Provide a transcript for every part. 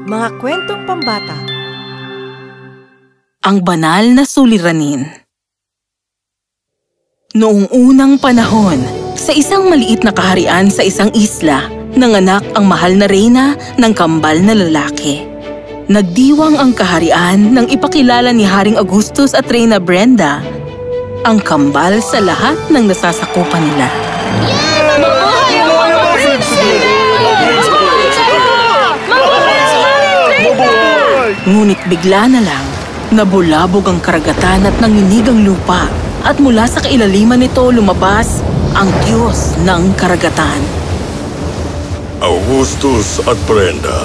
Mga kwentong pambata. Ang banal na suliranin. Noong unang panahon, sa isang maliit na kaharian sa isang isla, nanganak ang mahal na reyna ng kambal na lalaki. Nagdiwang ang kaharian nang ipakilala ni Haring Augustus at Reyna Brenda ang kambal sa lahat ng nasasakupan nila. Mabuhay ang mga prinsipe! Mabuhay ang Haring Brenda! Ngunit bigla na lang, nabulabog ang karagatan at nanginig ang lupa. At mula sa kailaliman nito lumabas ang Diyos ng karagatan. Augustus at Brenda,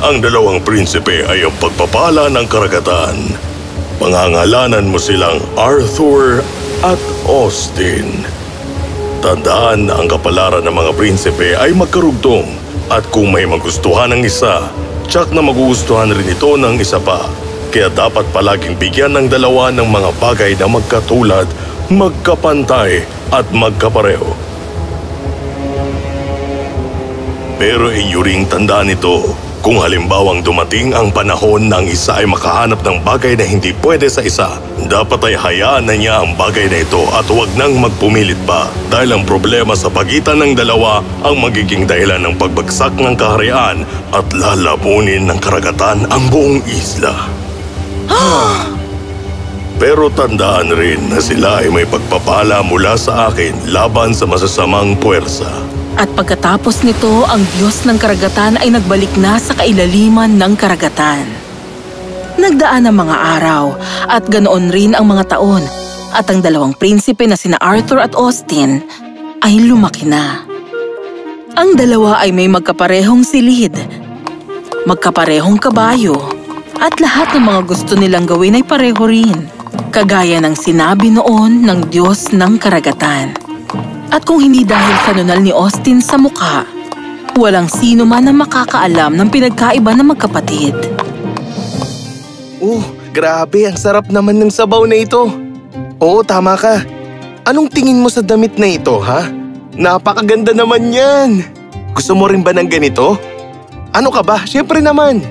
ang dalawang prinsipe ay ang pagpapala ng karagatan. Pangangalanan mo silang Arthur at Austin. Tandaan na ang kapalaran ng mga prinsipe ay magkarugtong at kung may magustuhan ng isa, tiyak na magugustuhan rin ito ng isa pa. Kaya dapat palaging bigyan ng dalawa ng mga bagay na magkatulad, magkapantay at magkapareho. Pero inyo ring tandaan ito, kung halimbawang dumating ang panahon ng isa ay makahanap ng bagay na hindi pwede sa isa, dapat ay hayaan na niya ang bagay na ito at huwag nang magpumilit pa dahil ang problema sa pagitan ng dalawa ang magiging dahilan ng pagbagsak ng kaharian at lalamunin ng karagatan ang buong isla. Pero tandaan rin na sila ay may pagpapala mula sa akin laban sa masasamang puwersa. At pagkatapos nito, ang Diyos ng karagatan ay nagbalik na sa kailaliman ng karagatan. Nagdaan ang mga araw at ganoon rin ang mga taon at ang dalawang prinsipe na sina Arthur at Austin ay lumaki na. Ang dalawa ay may magkaparehong silid, magkaparehong kabayo, at lahat ng mga gusto nilang gawin ay pareho rin, kagaya ng sinabi noon ng Diyos ng karagatan. At kung hindi dahil sa nunal ni Austin sa mukha, walang sino man ang makakaalam ng pinagkaiba ng magkapatid. Grabe, ang sarap naman ng sabaw na ito. Oo, tama ka. Anong tingin mo sa damit na ito, ha? Napakaganda naman yan. Gusto mo rin ba ng ganito? Ano ka ba? Siyempre naman.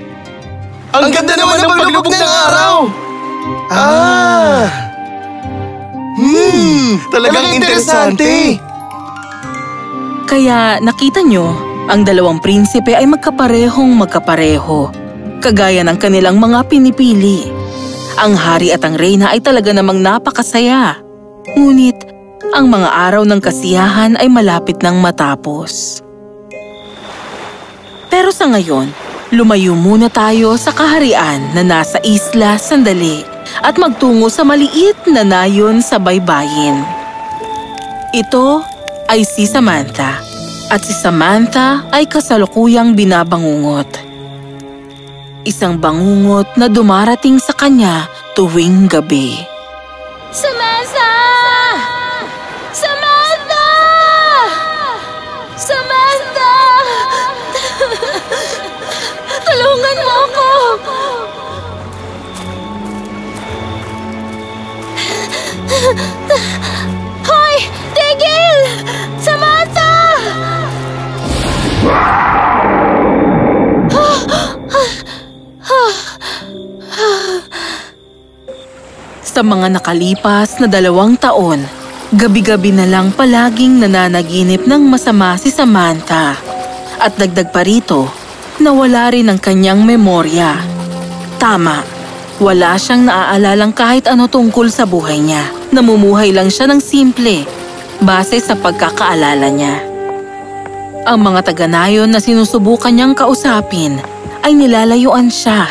Ang ganda naman ng paglubog ng araw! Talagang interesante! Kaya nakita nyo, ang dalawang prinsipe ay magkaparehong magkapareho, kagaya ng kanilang mga pinipili. Ang hari at ang reyna ay talaga namang napakasaya. Ngunit, ang mga araw ng kasiyahan ay malapit nang matapos. Pero sa ngayon, lumayo muna tayo sa kaharian na nasa isla sandali at magtungo sa maliit na nayon sa baybayin. Ito ay si Samantha at si Samantha ay kasalukuyang binabangungot. Isang bangungot na dumarating sa kanya tuwing gabi. Samantha! Samantha! Samantha! Tulungan mo ako! Hoy! Tigil! Samantha! Sa mga nakalipas na 2 taon, gabi-gabi na lang palaging nananaginip ng masama si Samantha. At dagdag pa rito, nawala rin ang kanyang memorya. Tama, wala siyang naaalalang kahit ano tungkol sa buhay niya. Namumuhay lang siya ng simple, base sa pagkakaalala niya. Ang mga taga-nayon na sinusubukan niyang kausapin ay nilalayuan siya.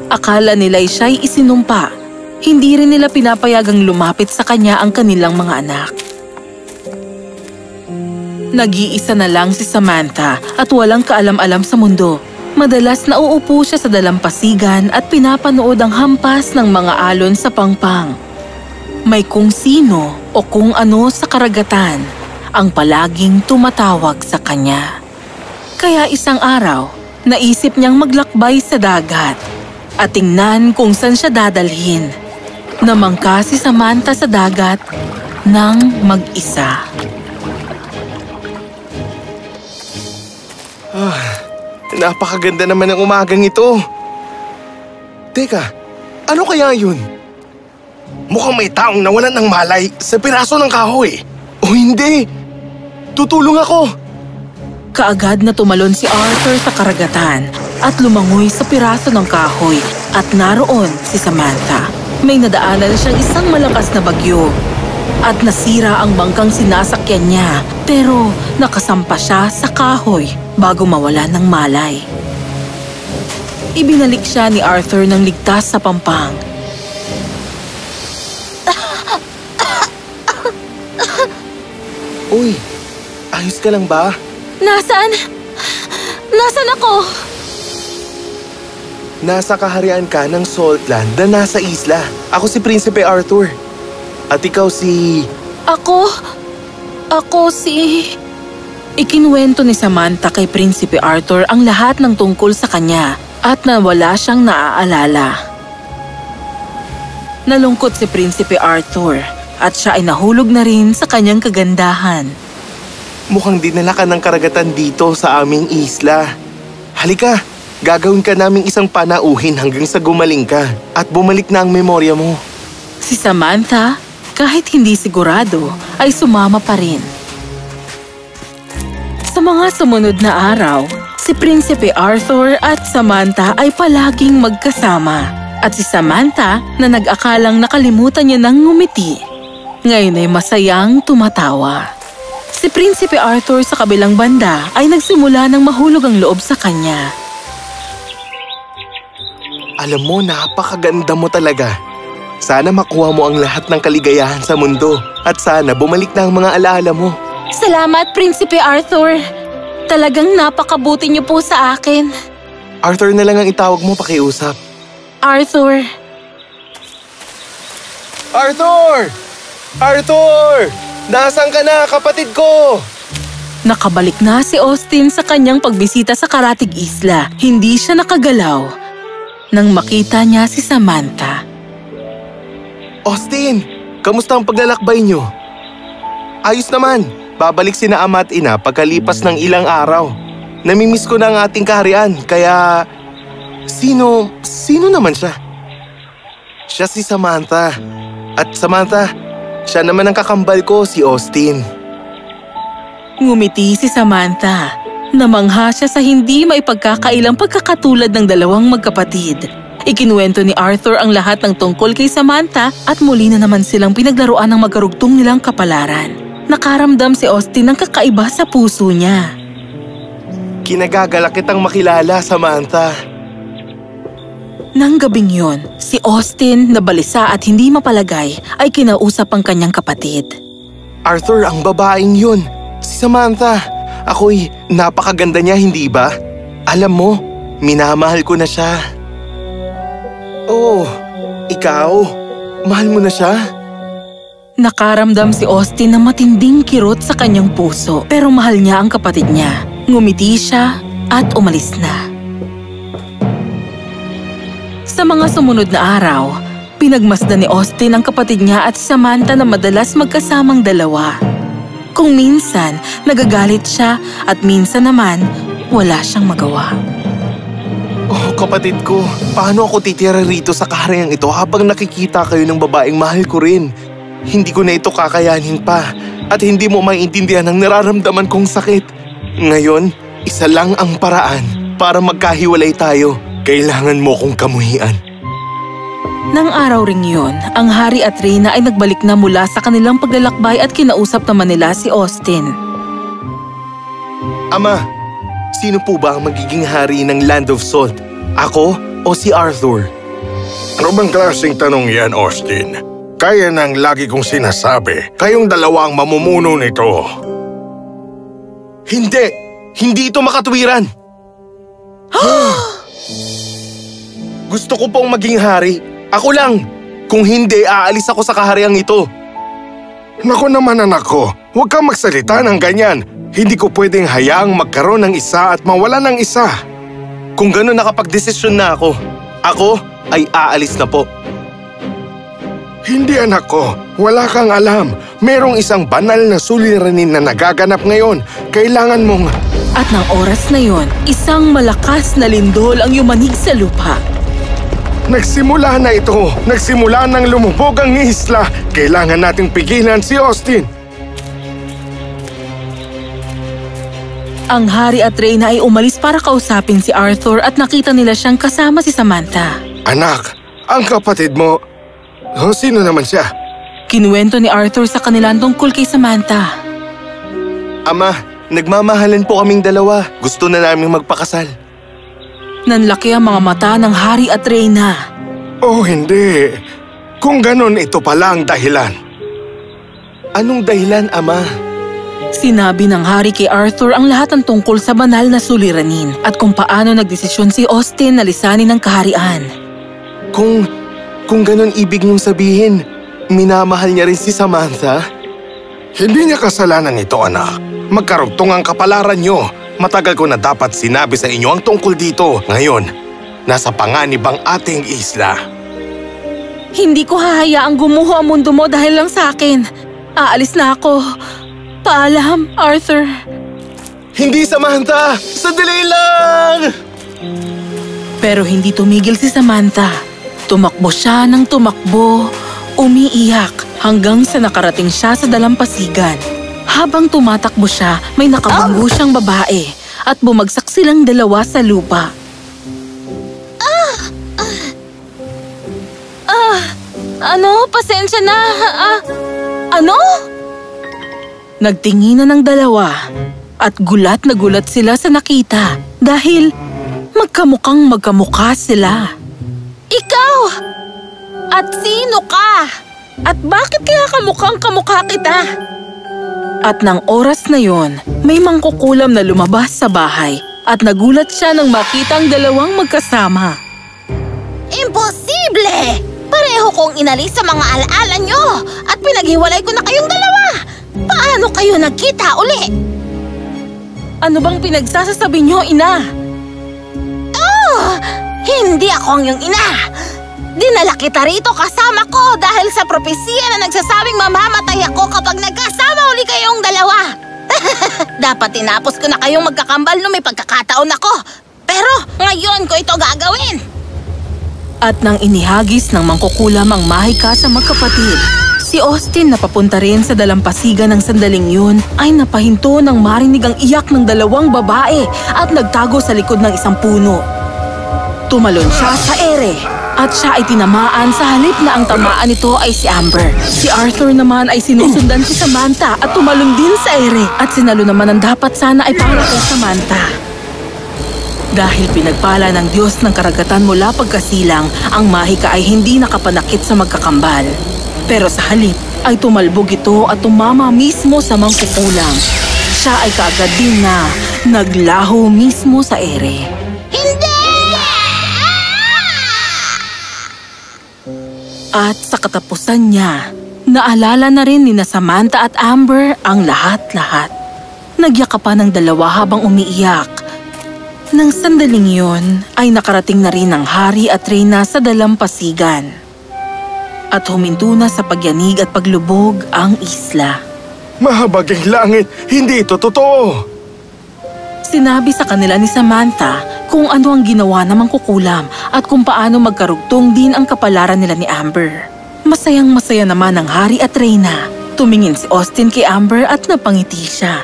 Akala nila'y siya'y isinumpa. Hindi rin nila pinapayagang lumapit sa kanya ang kanilang mga anak. Nag-iisa na lang si Samantha at walang kaalam-alam sa mundo. Madalas nauupo siya sa dalampasigan at pinapanood ang hampas ng mga alon sa pangpang. May kung sino o kung ano sa karagatan ang palaging tumatawag sa kanya. Kaya isang araw, naisip niyang maglakbay sa dagat at tingnan kung saan siya dadalhin. Namangka si Samantha sa dagat nang mag-isa. Napakaganda naman ng umagang ito. Teka, ano kaya yun? Mukhang may taong nawalan ng malay sa piraso ng kahoy. O hindi! Tutulong ako! Kaagad na tumalon si Arthur sa karagatan at lumangoy sa piraso ng kahoy at naroon si Samantha. May nadaanan siyang isang malakas na bagyo at nasira ang bangkang sinasakyan niya pero nakasampa siya sa kahoy bago mawala ng malay. Ibinalik siya ni Arthur ng ligtas sa pampang. Uy, ayos ka lang ba? Nasaan? Nasaan ako? Nasa kaharian ka ng Saltland na nasa isla. Ako si Prinsipe Arthur. At ikaw si... Ako si... Ikinuwento ni Samantha kay Prinsipe Arthur ang lahat ng tungkol sa kanya at nawala siyang naaalala. Nalungkot si Prinsipe Arthur at siya ay nahulog na rin sa kanyang kagandahan. Mukhang dinala ka ng karagatan dito sa aming isla. Halika, gagawin ka naming isang panauhin hanggang sa gumaling ka at bumalik na ang memorya mo. Si Samantha, kahit hindi sigurado, ay sumama pa rin. Sa mga sumunod na araw, si Prinsipe Arthur at Samantha ay palaging magkasama. At si Samantha na nag-akalang nakalimutan niya ng ngumiti, ngayon ay masayang tumatawa. Si Prinsipe Arthur sa kabilang banda ay nagsimula ng mahulog ang loob sa kanya. Alam mo, napakaganda mo talaga. Sana makuha mo ang lahat ng kaligayahan sa mundo at sana bumalik na ang mga alaala mo. Salamat, Prinsipe Arthur. Talagang napakabuti niyo po sa akin. Arthur na lang ang itawag mo pakiusap. Arthur! Arthur! Arthur! Nasaan ka na, kapatid ko? Nakabalik na si Austin sa kanyang pagbisita sa Karatig Isla. Hindi siya nakagalaw nang makita niya si Samantha. Austin, kamusta ang paglalakbay niyo? Ayos naman. Babalik sina ama at ina pagkalipas ng ilang araw. Namimiss ko na ang ating kaharian, kaya... Sino naman siya? Siya si Samantha. At Samantha, siya naman ang kakambal ko, si Austin. Ngumiti si Samantha. Namangha siya sa hindi maipagkakailang pagkakatulad ng dalawang magkapatid. Ikinuwento ni Arthur ang lahat ng tungkol kay Samantha at muli na naman silang pinaglaruan ng magkarugtong nilang kapalaran. Nakaramdam si Austin ng kakaiba sa puso niya. Kinagagalak kitang makilala, Samantha. Nang gabing yon, si Austin, na balisa at hindi mapalagay, ay kinausap ang kanyang kapatid. Arthur, ang babaeng yun. Si Samantha. Ako'y napakaganda niya, hindi ba? Alam mo, minamahal ko na siya. Oh, ikaw? Mahal mo na siya? Nakaramdam si Austin ng matinding kirot sa kanyang puso, pero mahal niya ang kapatid niya. Ngumiti siya at umalis na. Sa mga sumunod na araw, pinagmasdan ni Austin ang kapatid niya at si Samantha na madalas magkasamang dalawa. Kung minsan, nagagalit siya at minsan naman, wala siyang magawa. Oh, kapatid ko, paano ako titira rito sa kahariang ito habang nakikita kayo ng babaeng mahal ko rin? Hindi ko na ito kakayanin pa at hindi mo maintindihan ang nararamdaman kong sakit. Ngayon, isa lang ang paraan para magkahiwalay tayo. Kailangan mo kong kamuhian. Nang araw ring yun, ang hari at reyna ay nagbalik na mula sa kanilang paglalakbay at kinausap naman nila si Austin. Ama, sino po ba ang magiging hari ng Land of Salt? Ako o si Arthur? Ano bang klaseng tanong yan, Austin? Kaya nang lagi kong sinasabi, kayong dalawa ang mamumuno nito. Hindi! Hindi ito makatwiran! Gusto ko pong maging hari. Ako lang! Kung hindi, aalis ako sa kahariang ito. Naku naman anak ko, huwag kang magsalita ng ganyan. Hindi ko pwedeng hayaang magkaroon ng isa at mawala ng isa. Kung gano'n nakapag-desisyon na ako ay aalis na po. Hindi anak ko, wala kang alam. Merong isang banal na suliranin na nagaganap ngayon. Kailangan mong... At ng oras na yon, isang malakas na lindol ang yumanig sa lupa. Nagsimula na ito! Nagsimula nang lumubog ang isla! Kailangan nating pigilan si Austin! Ang hari at Reyna ay umalis para kausapin si Arthur at nakita nila siyang kasama si Samantha. Anak, ang kapatid mo... sino naman siya? Kinuwento ni Arthur sa kanila tungkol kay Samantha. Ama, nagmamahalan po kaming dalawa. Gusto na namin magpakasal. Nanlaki ang mga mata ng hari at Reyna. Oh, hindi. Kung ganon, ito pala ang dahilan. Anong dahilan, Ama? Sinabi ng hari kay Arthur ang lahat ng tungkol sa banal na suliranin at kung paano nagdesisyon si Austin na lisanin ng kaharian. Kung ganon ibig niyong sabihin, minamahal niya rin si Samantha? Hindi niya kasalanan ito, anak. Magkarugtong ang kapalaran niyo. Matagal ko na dapat sinabi sa inyo ang tungkol dito. Ngayon, nasa panganib ang ating isla. Hindi ko hahayaang gumuho ang mundo mo dahil lang sa akin. Aalis na ako. Paalam, Arthur. Hindi, Samantha! Sandali lang! Pero hindi tumigil si Samantha. Tumakbo siya ng tumakbo, umiiyak hanggang sa nakarating siya sa dalampasigan. Habang tumatakbo siya, may nakabanggo siyang babae at bumagsak silang dalawa sa lupa. Ano? Pasensya na. Ano? Nagtinginan ng dalawa at gulat na gulat sila sa nakita dahil magkamukhang magkamukha sila. Ikaw! At sino ka? At bakit kaya kamukhang kamukha kita? At ng oras na yon, may mangkukulam na lumabas sa bahay at nagulat siya nang makita ang dalawang magkasama. Imposible! Pareho kong inalis sa mga alaala nyo at pinaghiwalay ko na kayong dalawa. Paano kayo nagkita uli? Ano bang pinagsasasabi nyo, ina? Oh! Hindi ako ang iyong ina! Dinala kita rito kasama ko dahil sa propesiya na nagsasabing mamamatay ako kapag nagkasama uli kayong dalawa. Dapat tinapos ko na kayong magkakambal nung may pagkakataon ako. Pero ngayon ko ito gagawin. At nang inihagis ng mangkukulam ang mahika sa magkapatid, si Austin na papunta rin sa dalampasigan ng sandaling yun ay napahinto nang marinig ang iyak ng dalawang babae at nagtago sa likod ng isang puno. Tumalon siya sa ere at siya ay tinamaan sa halip na ang tamaan nito ay si Amber. Si Arthur naman ay sinusundan si Samantha at tumalon din sa ere at sinalo naman ang dapat sana ay para kay Samantha. Dahil pinagpala ng Diyos ng karagatan mula pagkasilang, ang mahika ay hindi nakapanakit sa magkakambal. Pero sa halip ay tumalbog ito at tumama mismo sa mangkukulam. Siya ay kaagad din na naglaho mismo sa ere. Hindi! At sa katapusan niya, naalala na rin ni Samantha at Amber ang lahat-lahat. Nagyakapan ng dalawa habang umiiyak. Nang sandaling yun, ay nakarating na rin ang hari at Reyna sa dalampasigan. At huminto na sa pagyanig at paglubog ang isla. Mahabaging langit, hindi ito totoo! Sinabi sa kanila ni Samantha kung ano ang ginawa ng mangkukulam at kung paano magkarugtong din ang kapalaran nila ni Amber. Masayang-masaya naman ang hari at Reyna. Tumingin si Austin kay Amber at napangiti siya.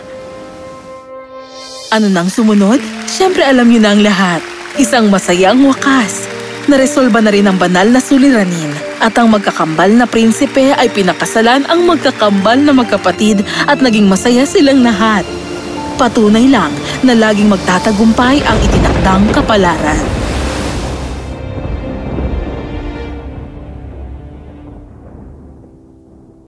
Ano nang sumunod? Siyempre alam niyo na ang lahat. Isang masayang wakas. Naresolba na rin ang banal na suliranin at ang magkakambal na prinsipe ay pinakasalan ang magkakambal na magkapatid at naging masaya silang lahat. Patunay lang na laging magtatagumpay ang itinakdang kapalaran.